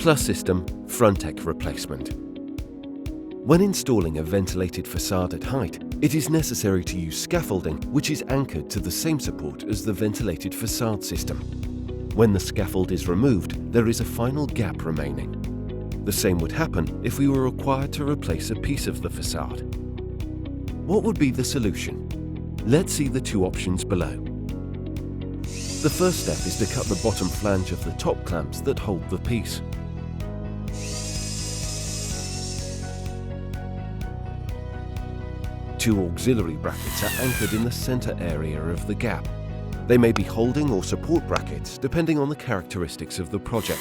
Plus system Frontek replacement. When installing a ventilated facade at height, it is necessary to use scaffolding which is anchored to the same support as the ventilated facade system. When the scaffold is removed, there is a final gap remaining. The same would happen if we were required to replace a piece of the facade. What would be the solution? Let's see the two options below. The first step is to cut the bottom flange of the top clamps that hold the piece. Two auxiliary brackets are anchored in the center area of the gap. They may be holding or support brackets depending on the characteristics of the project.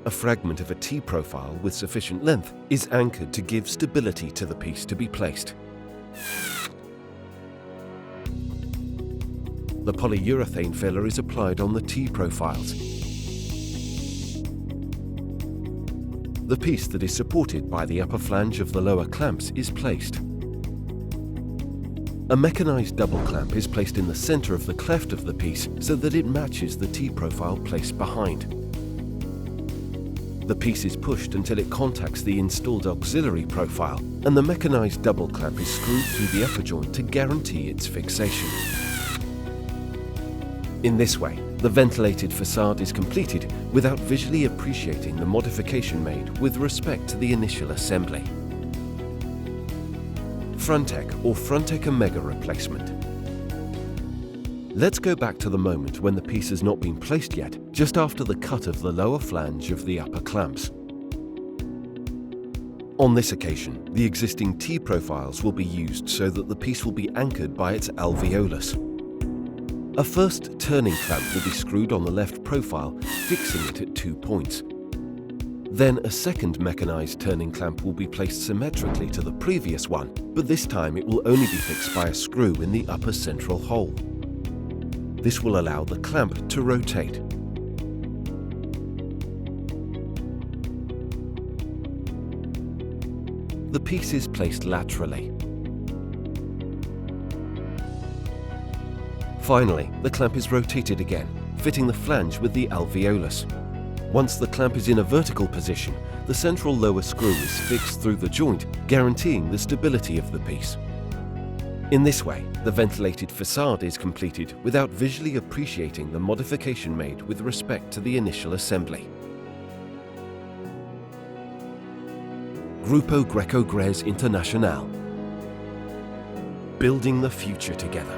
A fragment of a T-profile with sufficient length is anchored to give stability to the piece to be placed. The polyurethane filler is applied on the T-profiles. The piece that is supported by the upper flange of the lower clamps is placed. A mechanized double clamp is placed in the center of the cleft of the piece so that it matches the T-profile placed behind. The piece is pushed until it contacts the installed auxiliary profile, and the mechanized double clamp is screwed through the upper joint to guarantee its fixation. In this way, the ventilated facade is completed without visually appreciating the modification made with respect to the initial assembly. Frontek or Frontek Omega replacement. Let's go back to the moment when the piece has not been placed yet, just after the cut of the lower flange of the upper clamps. On this occasion, the existing T-profiles will be used so that the piece will be anchored by its alveolus. A first turning clamp will be screwed on the left profile, fixing it at 2 points. Then a second mechanized turning clamp will be placed symmetrically to the previous one, but this time it will only be fixed by a screw in the upper central hole. This will allow the clamp to rotate. The piece is placed laterally. Finally, the clamp is rotated again, fitting the flange with the alveolus. Once the clamp is in a vertical position, the central lower screw is fixed through the joint, guaranteeing the stability of the piece. In this way, the ventilated facade is completed without visually appreciating the modification made with respect to the initial assembly. Grupo Greco Gres Internacional. Building the future together.